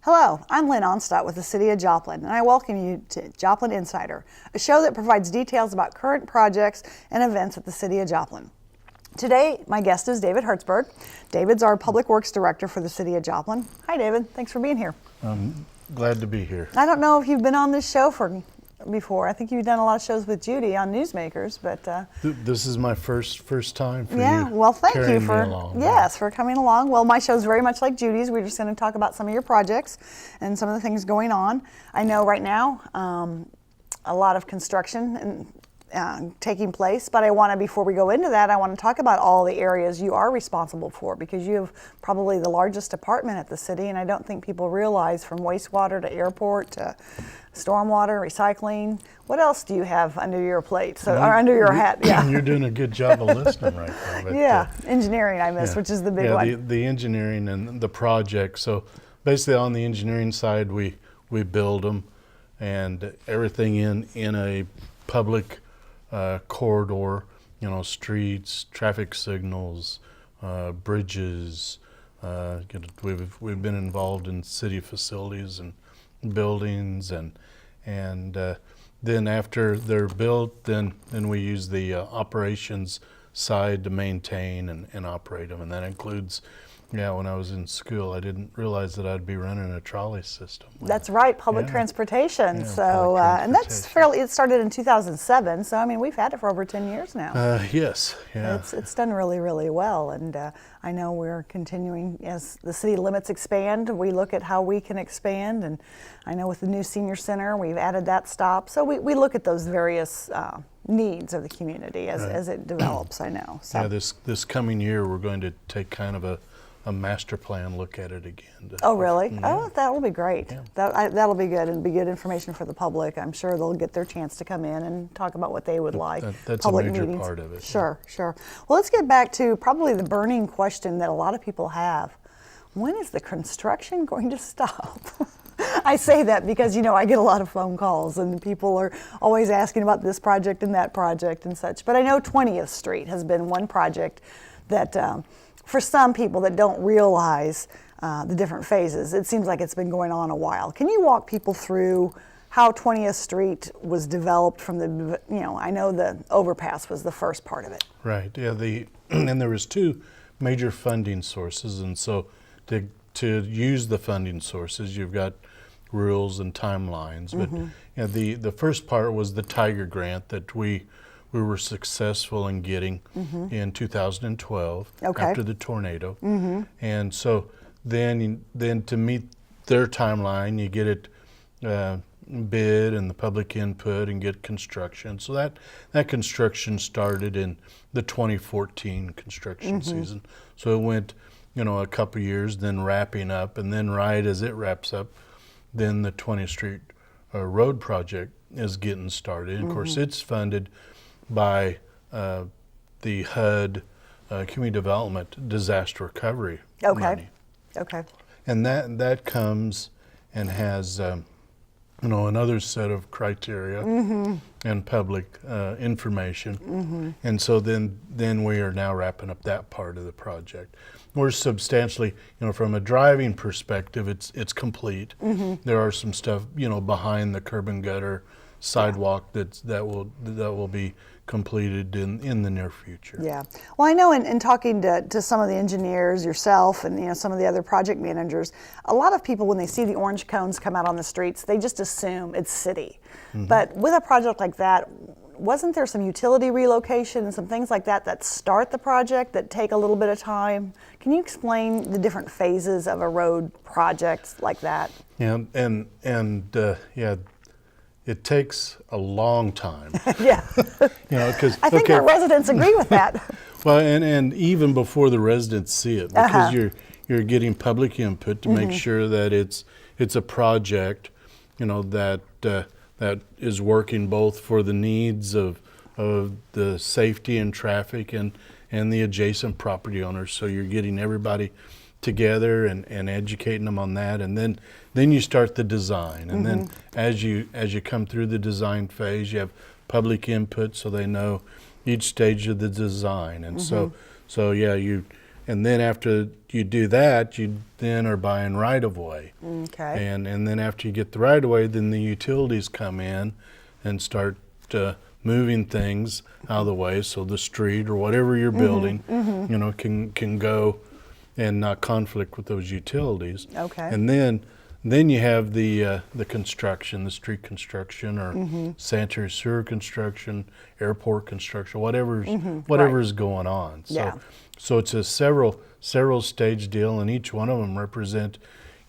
Hello, I'm Lynn Onstot with the City of Joplin, and I welcome you to Joplin Insider, a show that provides details about current projects and events at the City of Joplin. Today, my guest is David Hertzberg. David's our Public Works Director for the City of Joplin. Hi, David. Thanks for being here. I'm glad to be here. I don't know if you've been on this show before. I think you've done a lot of shows with Judy on Newsmakers, but This is my first time for you. yeah. Well, thank you carrying me for along. for coming along. Well, my show's very much like Judy's. We're just going to talk about some of your projects and some of the things going on. I know right now a lot of construction taking place, but I want to, before we go into that, I want to talk about all the areas you are responsible for, because you have probably the largest department at the city, and I don't think people realize, from wastewater to airport to stormwater, recycling. What else do you have under your plate? Or under your hat? Yeah. You're doing a good job of listening right now. But, yeah, engineering I missed, which is the big one. The engineering and the project. So basically on the engineering side, we build them, and everything in a public corridor, streets, traffic signals, bridges. We've been involved in city facilities and buildings, and then after they're built, then we use the operations side to maintain and operate them, and that includes. Yeah, when I was in school, I didn't realize that I'd be running a trolley system. That's right, public transportation. Yeah, so, and that's it started in 2007. So, I mean, we've had it for over 10 years now. Yes, yeah. It's done really, really well. And I know we're continuing, as the city limits expand, we look at how we can expand. And I know with the new senior center, we've added that stop. So we look at those various needs of the community as it develops, I know. So. Yeah, this coming year, we're going to take kind of a master plan look at it again. Oh, really? Yeah. Oh, that will be great. Yeah. That'll be good, and be good information for the public. I'm sure they'll get their chance to come in and talk about what they would like. That's public a major meetings. part of it. Sure, sure. Well, let's get back to probably the burning question that a lot of people have. When is the construction going to stop? I say that because, I get a lot of phone calls, and people are always asking about this project and that project and such. But I know 20th Street has been one project that for some people that don't realize the different phases, it seems like it's been going on a while. Can you walk people through how 20th Street was developed from the, I know the overpass was the first part of it. Right, yeah, and there was two major funding sources, and so to use the funding sources, you've got rules and timelines, but the first part was the Tiger Grant that we were successful in getting in 2012 after the tornado. And so then to meet their timeline, you get it bid and the public input and get construction. So that construction started in the 2014 construction season. So it went, a couple years, then wrapping up, and then right as it wraps up, then the 20th Street Road project is getting started. And of course, it's funded by the HUD Community Development Disaster Recovery money. Okay. And that comes and has another set of criteria and public information. And so then we are now wrapping up that part of the project. We're substantially, from a driving perspective, it's complete. There are some stuff, behind the curb and gutter sidewalk that will be completed in the near future. Yeah. Well, I know in talking to some of the engineers, yourself, and some of the other project managers, a lot of people, when they see the orange cones come out on the streets, they just assume it's city. But with a project like that, wasn't there some utility relocation and some things like that start the project that take a little bit of time? Can you explain the different phases of a road project like that? Yeah, and it takes a long time. Yeah. Because I think our residents agree with that. Well, and even before the residents see it, because you're getting public input to make sure that it's a project, that is working both for the needs of the safety and traffic and and the adjacent property owners. So you're getting everybody together and educating them on that, and then you start the design, and then as you come through the design phase, you have public input, so they know each stage of the design, and so yeah, and then after you do that, you then are buying right of way. Okay. And then after you get the right of way, then the utilities come in and start moving things out of the way, so the street or whatever you're building, you know, can go and not conflict with those utilities. Okay. And then you have the construction, the street construction, or sanitary sewer construction, airport construction, whatever's going on. So Yeah. so it's a several stage deal, and each one of them represent,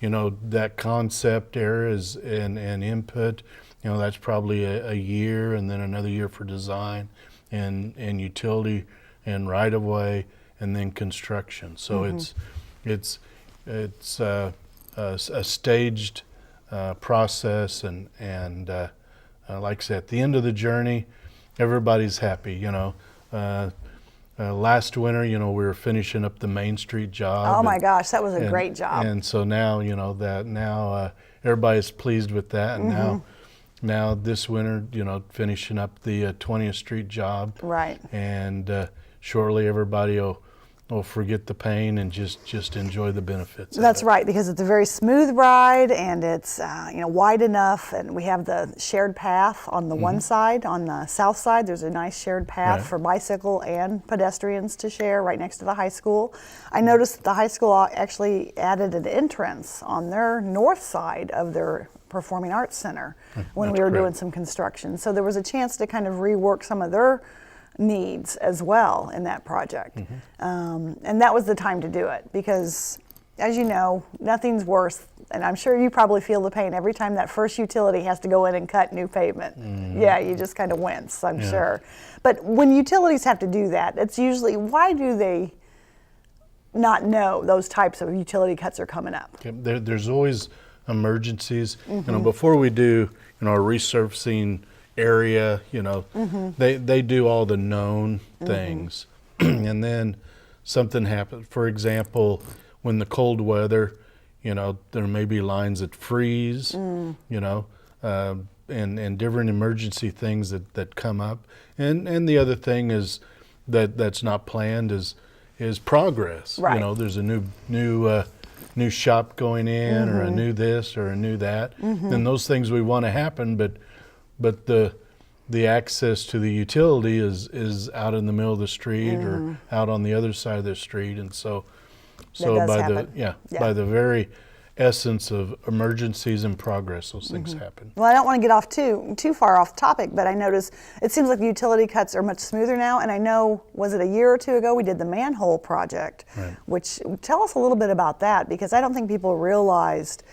you know, that concept areas and input. You know, that's probably a year, and then another year for design and utility and right of way, and then construction. So it's a staged process, and like I said, at the end of the journey, everybody's happy. You know, last winter, you know, we were finishing up the Main Street job. Oh my gosh, that was a great job. And so now, you know, that now everybody's pleased with that, and now this winter, you know, finishing up the 20th Street job. Right. And shortly everybody will forget the pain and just enjoy the benefits. That's right, because it's a very smooth ride, and it's you know, wide enough, and we have the shared path on the one side. On the south side, there's a nice shared path for bicycle and pedestrians to share right next to the high school. I noticed that the high school actually added an entrance on their north side of their Performing Arts Center when we were doing some construction. So there was a chance to kind of rework some of their needs as well in that project. And that was the time to do it, because as you know, nothing's worse, and I'm sure you probably feel the pain every time that first utility has to go in and cut new pavement. Yeah, you just kind of wince, I'm sure. But when utilities have to do that, it's usually, why do they not know those types of utility cuts are coming up? There's always emergencies. You know, before we do, you know, a resurfacing area, you know, they do all the known things, and then something happens. For example, when the cold weather, you know, there may be lines that freeze, you know, and different emergency things that come up. And the other thing is that's not planned is progress. Right. You know, there's a new shop going in, or a new this or a new that, and those things we want to happen, but the access to the utility is out in the middle of the street or out on the other side of the street, and so by the very essence of emergencies and progress, those things happen. Well, I don't want to get off too far off topic, but I notice it seems like the utility cuts are much smoother now, and I know, was it a year or two ago we did the manhole project, which, tell us a little bit about that, because I don't think people realized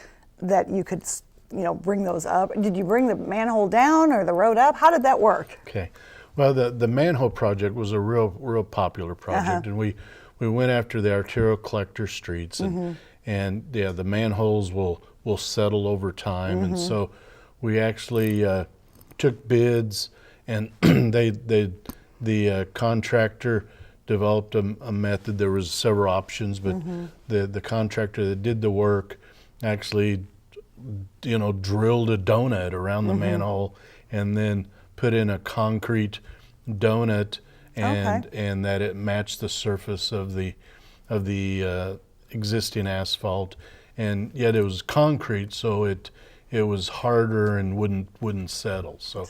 that you could, you know, bring those up. Did you bring the manhole down or the road up? How did that work? Okay, well, the manhole project was a real popular project, and we went after the arterial collector streets, and yeah, the manholes will settle over time, and so we actually took bids, and the contractor developed a method. There was several options, but the contractor that did the work actually, you know, drilled a donut around the manhole, and then put in a concrete donut, and that it matched the surface of the existing asphalt, and yet it was concrete, so it was harder and wouldn't settle. So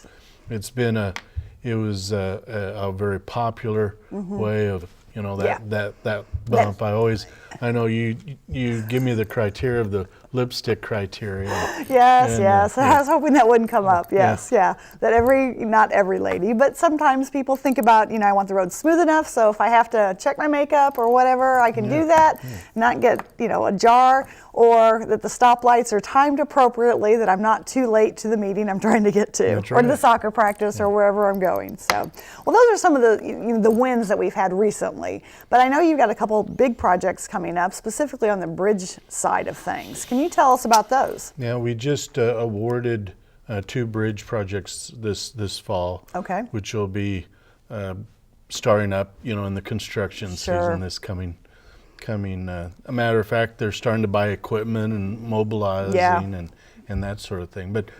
it was a very popular way of, you know, that bump. I know you give me the criteria of the lipstick criteria. Yes. I was hoping that wouldn't come up. Yes. That not every lady, but sometimes people think about, you know, I want the road smooth enough, so if I have to check my makeup or whatever, I can do that, not get, you know, a jar, or that the stoplights are timed appropriately, that I'm not too late to the meeting I'm trying to get to, or to the soccer practice, or wherever I'm going. So, well, those are some of the, you know, the wins that we've had recently. But I know you've got a couple big projects coming up, specifically on the bridge side of things. Can you tell us about those? Yeah, we just awarded 2 bridge projects this fall. Okay. Which will be starting up, in the construction season this coming. A matter of fact, they're starting to buy equipment and mobilizing and that sort of thing. But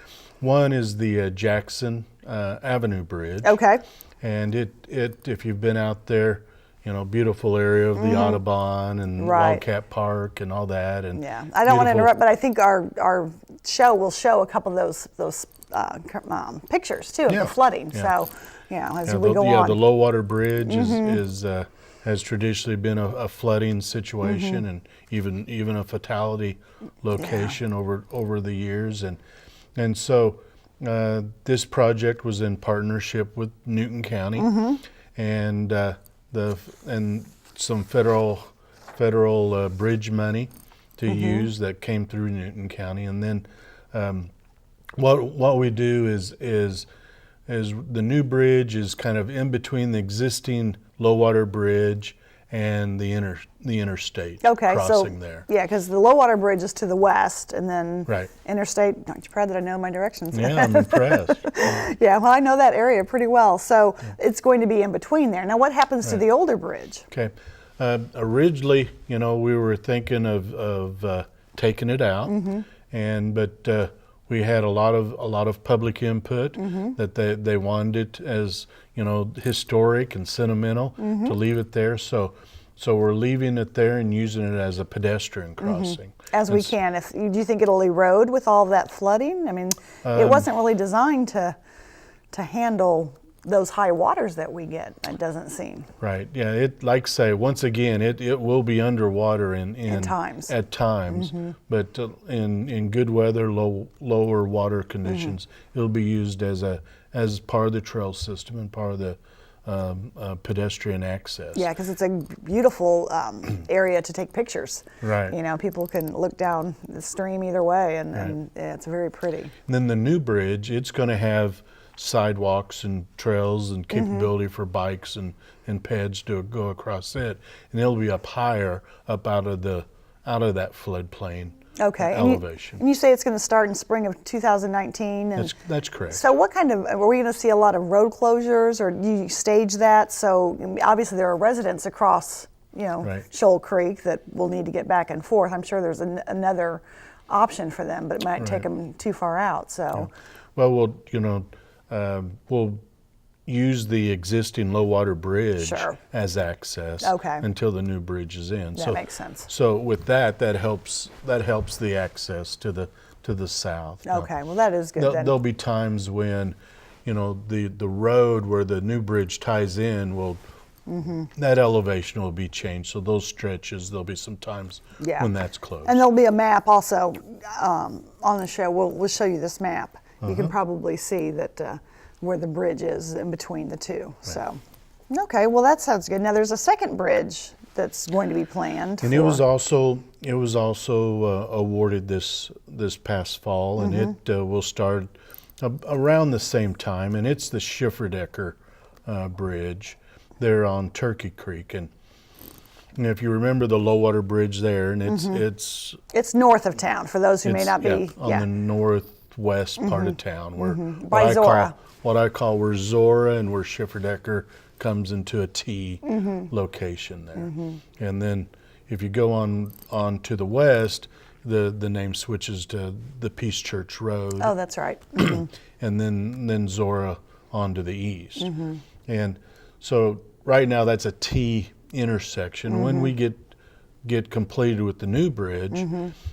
one is the Jackson Avenue Bridge. Okay. And it if you've been out there, beautiful area of the Audubon and Wildcat Park and all that. And I don't want to interrupt, but I think our show will show a couple of those pictures too of the flooding. So, as we go on. The low water bridge has traditionally been a flooding situation and even a fatality location over the years. And so this project was in partnership with Newton County and some federal bridge money to use that came through Newton County. And then what we do is the new bridge is kind of in between the existing low water bridge and the interstate crossing there. Yeah, because the low water bridge is to the west, and then Right. interstate. Aren't you proud that I know my directions? Yeah, I'm impressed. Yeah, well, I know that area pretty well, so it's going to be in between there. Now, what happens to the older bridge? Okay. Originally, we were thinking of taking it out, but we had a lot of public input that they wanted it as historic and sentimental to leave it there. So we're leaving it there and using it as a pedestrian crossing. As we can. Do you think it'll erode with all that flooding? I mean, it wasn't really designed to handle those high waters that we get. It doesn't seem. Right. Yeah. It, like say, once again, it will be underwater at times. But in good weather, lower water conditions, it'll be used as part of the trail system and part of the pedestrian access. Yeah, because it's a beautiful area to take pictures. Right. People can look down the stream either way, and it's very pretty. And then the new bridge, it's going to have sidewalks and trails and capability for bikes and pads to go across it, and it'll be up higher, up out of that floodplain elevation. And you say it's going to start in spring of 2019. And that's correct. So what kind of, are we going to see a lot of road closures, or do you stage that? So obviously there are residents across, Shoal Creek that will need to get back and forth. I'm sure there's another option for them, but it might take them too far out. So, well, we'll use the existing low water bridge as access until the new bridge is in. That makes sense. So with that helps the access to the south. Okay, well that is good. There'll be times when, the road where the new bridge ties in will that elevation will be changed. So those stretches, there'll be some times when that's closed. And there'll be a map also on the show. We'll show you this map. You can probably see that where the bridge is in between the two. Right. So, okay, well that sounds good. Now there's a second bridge that's going to be planned. And it was also awarded this past fall, and it will start around the same time. And it's the Schifferdecker Bridge there on Turkey Creek. And if you remember the low water bridge there, and it's north of town for those who may not be on the northwest part of town, where by Zora. What I call where Zora and where Schifferdecker comes into a T location there. And then if you go on to the west, the name switches to the Peace Church Road. Oh, that's right. And then Zora onto the east. And so right now that's a T intersection. When we get completed with the new bridge,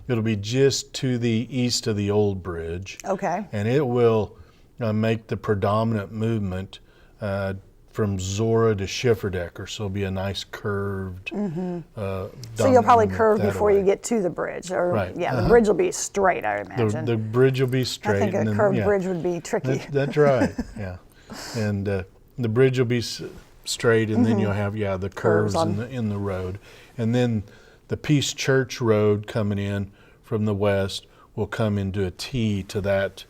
it'll be just to the east of the old bridge. Okay. And it will make the predominant movement from Zora to Schifferdecker, so it'll be a nice curved. So you'll probably curve before you get to the bridge, or the bridge will be straight, I imagine. The bridge will be straight. I think a curved bridge would be tricky. That's right. Yeah, and the bridge will be straight, and then you'll have the curves in the road, and then the Peace Church Road coming in from the west will come into a T to that.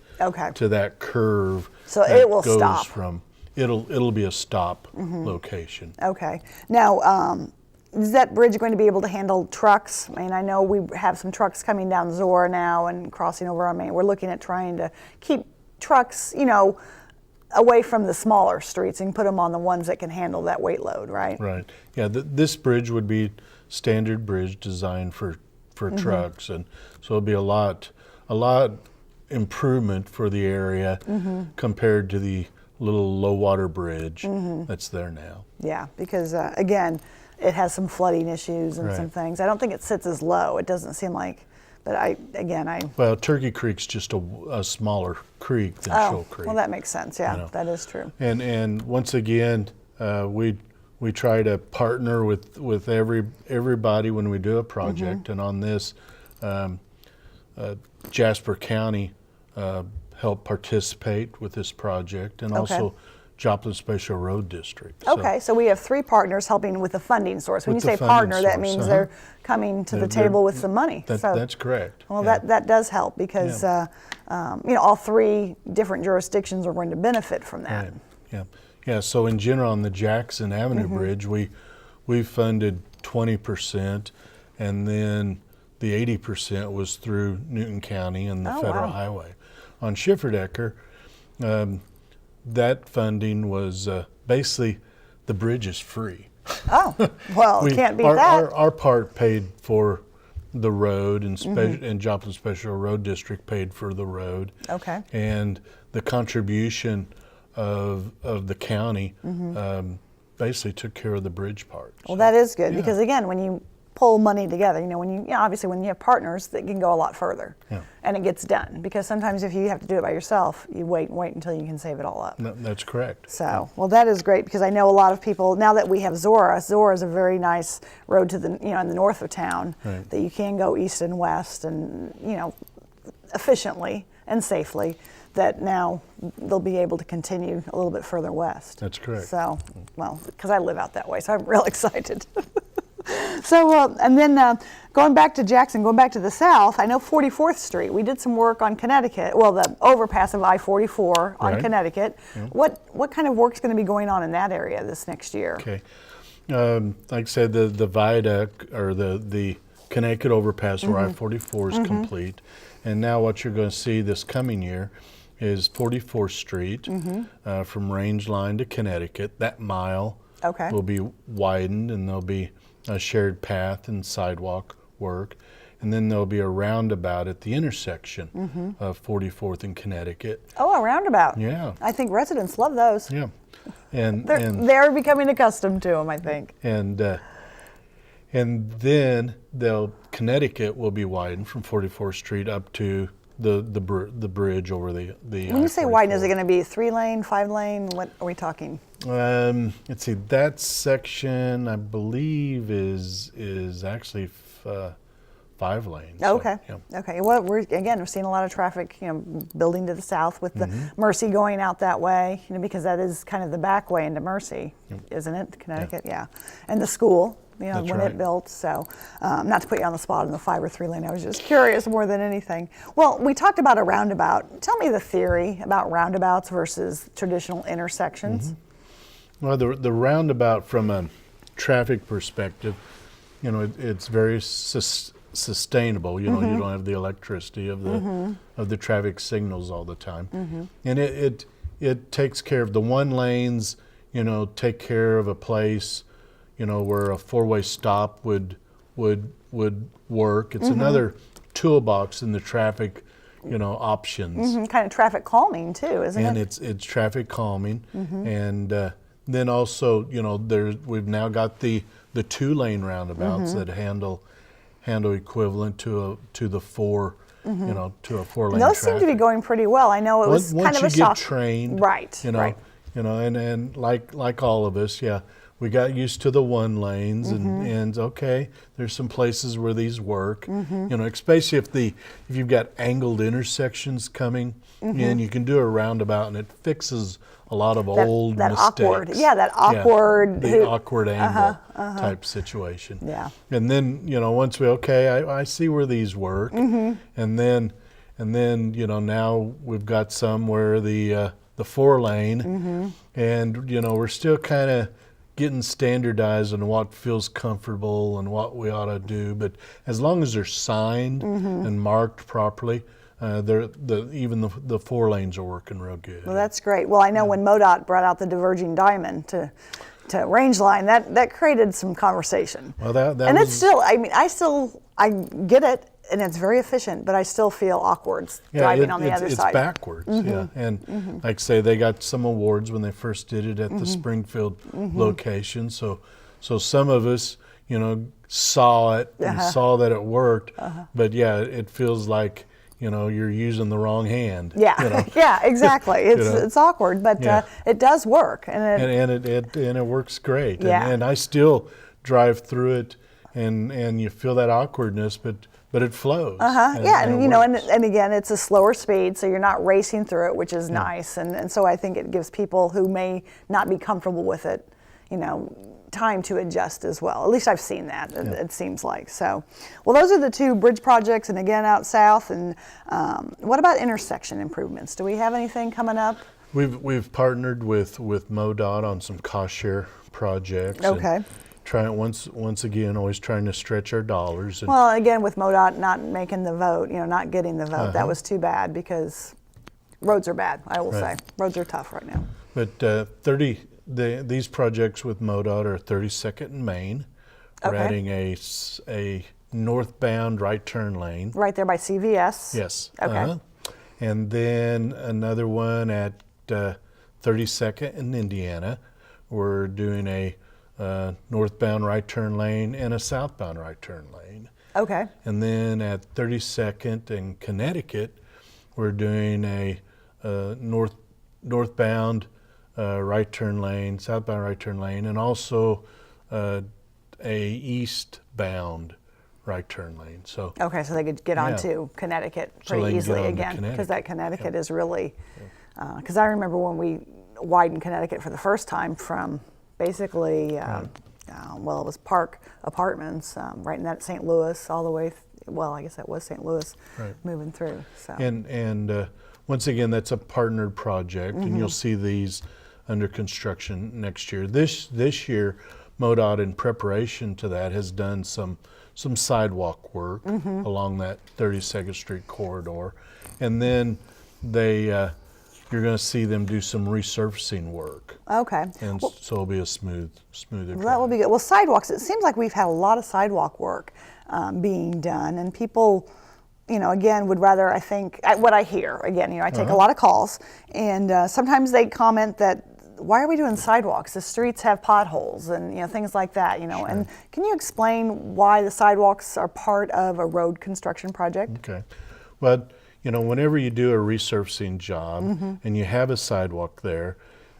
To that curve. So it will goes stop. It'll be a stop location. Okay. Now, is that bridge going to be able to handle trucks? I mean, I know we have some trucks coming down Zora now and crossing over on Main. We're looking at trying to keep trucks, away from the smaller streets and put them on the ones that can handle that weight load, right? Right. Yeah. This bridge would be standard bridge designed for trucks, and so it'll be a lot improvement for the area compared to the little low water bridge that's there now. Yeah, because again, it has some flooding issues and some things. I don't think it sits as low. It doesn't seem like, but Well, Turkey Creek's just a smaller creek than Shoal Creek. Well, that makes sense. Yeah, that is true. And once again, we try to partner with everybody when we do a project, and on this, Jasper County helped participate with this project, and also Joplin Special Road District. Okay, so we have 3 partners helping with the funding source. When you say partner, that means they're coming to the table with some money. That's correct. Well, that does help because all 3 different jurisdictions are going to benefit from that. Right. Yeah. So in general, on the Jackson Avenue Bridge, we funded 20%, and then the 80% was through Newton County and the Federal Highway. On Schifferdecker, that funding was basically the bridge is free. Oh, well, can't beat that. Our part paid for the road, and Joplin Special Road District paid for the road. Okay. And the contribution of the county basically took care of the bridge part. Well, that is good because again, when you pull money together, obviously when you have partners, that can go a lot further, and it gets done. Because sometimes if you have to do it by yourself, you wait until you can save it all up. No, that's correct. So, well, that is great because I know a lot of people now that we have Zora. Zora is a very nice road to the in the north of town that you can go east and west, and efficiently and safely. That now they'll be able to continue a little bit further west. That's correct. So, well, because I live out that way, so I'm real excited. So, and then going back to Jackson, going back to the south, I know 44th Street, we did some work on Connecticut, well, the overpass of I-44 on Connecticut. Yeah. What kind of work's going to be going on in that area this next year? Okay. Like I said, the viaduct, or the Connecticut overpass where I-44 is complete. And now what you're going to see this coming year is 44th Street from Range Line to Connecticut. That mile will be widened, and there'll be a shared path and sidewalk work. And then there'll be a roundabout at the intersection of 44th and Connecticut. Oh, a roundabout. Yeah. I think residents love those. Yeah. And they're becoming accustomed to them, I think. And then Connecticut will be widened from 44th Street up to the bridge over the When you say widen, is it going to be 3-lane, 5-lane? What are we talking? Let's see. That section, I believe, is actually 5 lanes. Oh, okay. So, yeah. Okay. Well, we're seeing a lot of traffic, building to the south with the Mercy going out that way, because that is kind of the back way into Mercy, isn't it? Connecticut, yeah. And the school. That's when it built. So, not to put you on the spot in the 5 or 3 lane, I was just curious more than anything. Well, we talked about a roundabout. Tell me the theory about roundabouts versus traditional intersections. Well, the roundabout from a traffic perspective, it's very sustainable. You don't have the electricity of the traffic signals all the time, and it takes care of the 1 lanes. Take care of a place. Where a 4-way stop would work. It's another toolbox in the traffic, options. Kind of traffic calming too, isn't it? And it's traffic calming, and then also, we've now got the 2-lane roundabouts that handle equivalent to the 4. To a 4-lane. Those seem to be going pretty well. I know it was kind of a shock. Once you get trained, right? And like all of us, we got used to the 1 lanes, and okay, there's some places where these work. Especially if you've got angled intersections coming in, you can do a roundabout, and it fixes a lot of old mistakes. Awkward, the awkward angle type situation. Yeah. And then once I see where these work, and then now we've got some where the 4-lane, and we're still kind of getting standardized on what feels comfortable and what we ought to do. But as long as they're signed and marked properly, even the 4 lanes are working real good. Well, that's great. Well, I know when MoDOT brought out the diverging diamond to range line, that created some conversation. Well, that and was, it's still, I mean, I get it, and it's very efficient, but I still feel awkward driving on the other it's side. It's backwards, yeah. And like I say, they got some awards when they first did it at the Springfield location. So some of us, saw it and saw that it worked. But yeah, it feels like, you're using the wrong hand. Yeah, yeah, exactly. It's awkward, but it does work, and it works great. Yeah. And I still drive through it, and you feel that awkwardness, but it flows. And again, it's a slower speed, so you're not racing through it, which is nice. And so I think it gives people who may not be comfortable with it, time to adjust as well. At least I've seen that, it seems like. So, well, those are the 2 bridge projects, and again, out south. And what about intersection improvements? Do we have anything coming up? We've partnered with MoDOT on some cost share projects. Okay. And trying once again, always trying to stretch our dollars. And well, again, with MoDOT not making the vote, not getting the vote, that was too bad, because roads are bad. I will say roads are tough right now. But these projects with MoDOT are 32nd and Main. We're adding a northbound right turn lane. Right there by CVS. Yes. Okay. And then another one at 32nd in Indiana. We're doing a northbound right turn lane and a southbound right turn lane. Okay. And then at 32nd in Connecticut, we're doing a northbound right turn lane, southbound right turn lane, and also a eastbound right turn lane. So so they could get onto Connecticut pretty easily again, because that Connecticut is really. Because I remember when we widened Connecticut for the first time from basically, it was Park Apartments, right in that St. Louis, all the way. I guess that was St. Louis, moving through. So and once again, that's a partnered project, and you'll see these under construction next year. This year, MoDOT, in preparation to that, has done some sidewalk work along that 32nd Street corridor, and then you're going to see them do some resurfacing work. Okay. And so it'll be a smoother drive. That will be good. Well, sidewalks, it seems like we've had a lot of sidewalk work being done, and people, again, would rather, I think, what I hear, again, I take a lot of calls, and sometimes they comment that, why are we doing sidewalks? The streets have potholes and things like that, Sure. And can you explain why the sidewalks are part of a road construction project? Okay. Well, whenever you do a resurfacing job and you have a sidewalk there,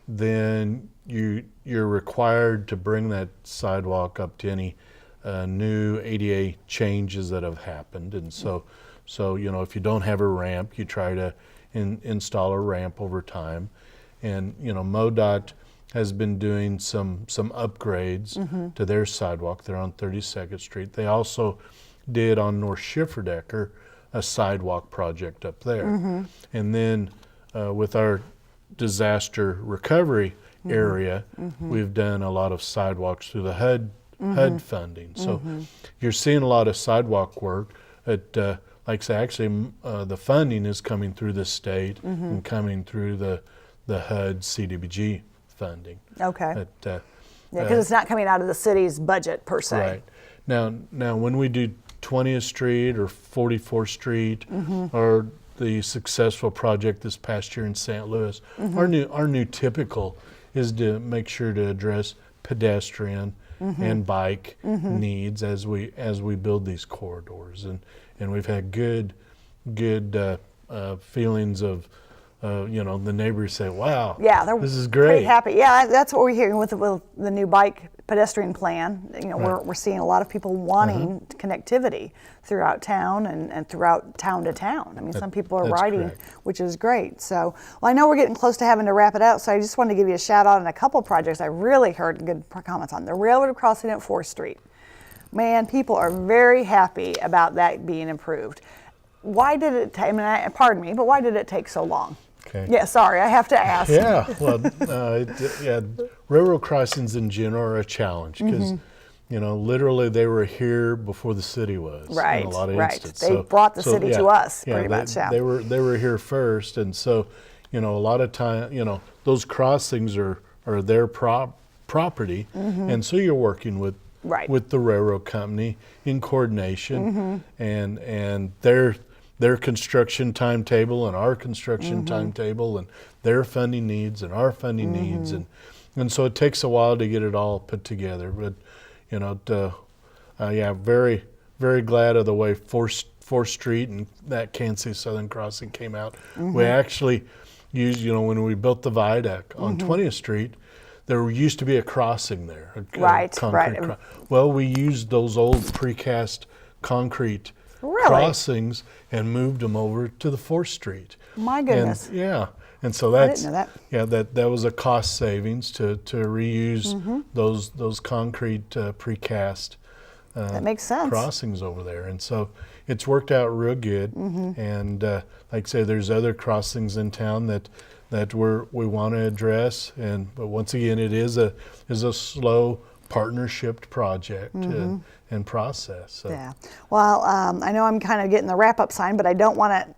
then you're required to bring that sidewalk up to any new ADA changes that have happened. And so if you don't have a ramp, you try to install a ramp over time. And MoDOT has been doing some upgrades to their sidewalk. They're on 32nd Street. They also did on North Schifferdecker a sidewalk project up there. And then with our disaster recovery area, we've done a lot of sidewalks through the HUD funding. So you're seeing a lot of sidewalk work. Like I say, actually, the funding is coming through the state and coming through the HUD CDBG funding. Okay. Because it's not coming out of the city's budget per se. Right. Now, when we do 20th Street or 44th Street or the successful project this past year in St. Louis, our new typical is to make sure to address pedestrian and bike needs as we build these corridors, and we've had good feelings of the neighbors say, wow, this is great. Pretty happy. Yeah, that's what we're hearing with the new bike pedestrian plan. We're seeing a lot of people wanting connectivity throughout town and throughout town to town. I mean, some people are riding, correct. Which is great. So, well, I know we're getting close to having to wrap it out, so I just wanted to give you a shout out on a couple projects I really heard good comments on. The railroad crossing at 4th Street. Man, people are very happy about that being improved. Why did it take, pardon me, but why did it take so long? Okay. Yeah, sorry, I have to ask. Yeah, well, railroad crossings in general are a challenge because, literally they were here before the city was. Right, in a lot of right. instances. They brought the city to us, pretty much. Yeah. They were here first, and so a lot of time, those crossings are their property, and so you're working with the railroad company in coordination, and their construction timetable and our construction timetable, and their funding needs and our funding needs, and so it takes a while to get it all put together. But very, very glad of the way 4th Street and that Kansas City Southern Crossing came out. We actually used, when we built the viaduct on 20th Street, there used to be a crossing there, concrete. Well, we used those old precast concrete crossings and moved them over to the 4th Street. My goodness. And so that's, I didn't know that. That was a cost savings to reuse those concrete precast that makes sense. crossings over there. And so it's worked out real good. And like I say, there's other crossings in town that we want to address. But once again, it is a slow partnership project and process. So. Yeah. Well, I know I'm kind of getting the wrap-up sign, but I don't want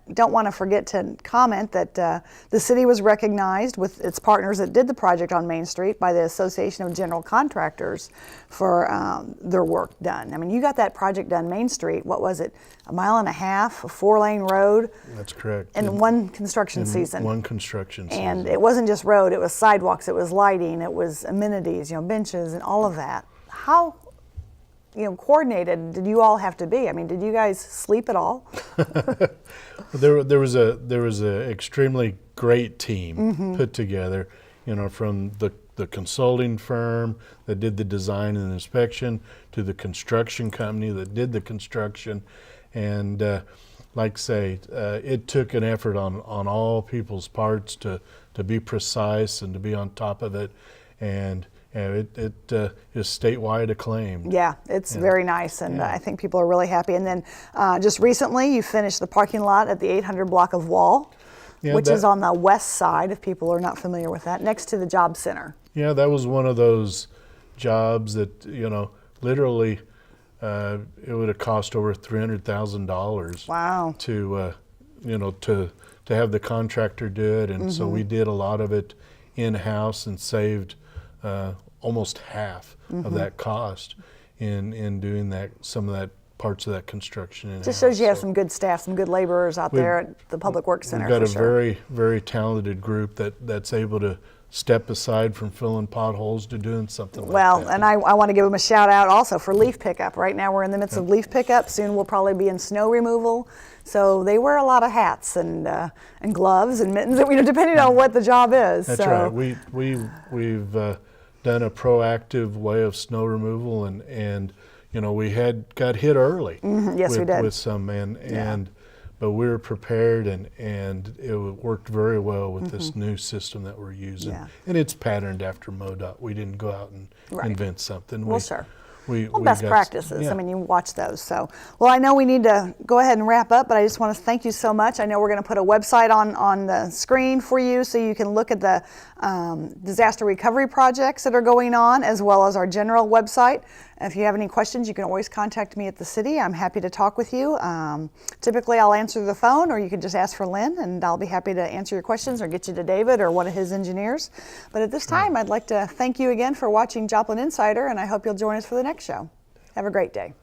to forget to comment that the city was recognized with its partners that did the project on Main Street by the Association of General Contractors for their work done. I mean, you got that project done, Main Street. What was it? 1.5 miles, a 4-lane road. That's correct. In one construction season. One construction season. And it wasn't just road; it was sidewalks, it was lighting, it was amenities, benches, and all of that. How coordinated did you all have to be? I mean, did you guys sleep at all? There was a extremely great team put together, from the consulting firm that did the design and inspection to the construction company that did the construction, and like I say, it took an effort on all people's parts to be precise and to be on top of it, and it is statewide acclaimed. Yeah, it's very nice, and I think people are really happy. And then just recently, you finished the parking lot at the 800 block of Wall, which is on the west side, if people are not familiar with that, next to the job center. Yeah, that was one of those jobs that, literally it would have cost over $300,000. Wow. To have the contractor do it, and so we did a lot of it in-house and saved almost half of that cost in doing some of that parts of that construction in-house. Just shows you have some good staff, some good laborers out there at the Public Works Center. We've got a very, very talented group that's able to step aside from filling potholes to doing something like that. Well, and I want to give them a shout out also for leaf pickup. Right now we're in the midst of leaf pickup. Soon we'll probably be in snow removal. So they wear a lot of hats and gloves and mittens, depending on what the job is. That's right. We've done a proactive way of snow removal, and we got hit early. Yes, we did. With some, but we were prepared, and it worked very well with this new system that we're using. Yeah. And it's patterned after MoDOT. We didn't go out and invent something. Well, sure. We best practices. Yeah. I mean, you watch those. So, well, I know we need to go ahead and wrap up, but I just want to thank you so much. I know we're going to put a website on the screen for you so you can look at the disaster recovery projects that are going on, as well as our general website. If you have any questions, you can always contact me at the city. I'm happy to talk with you. Typically, I'll answer the phone, or you can just ask for Lynn, and I'll be happy to answer your questions or get you to David or one of his engineers. But at this time, I'd like to thank you again for watching Joplin Insider, and I hope you'll join us for the next show. Have a great day.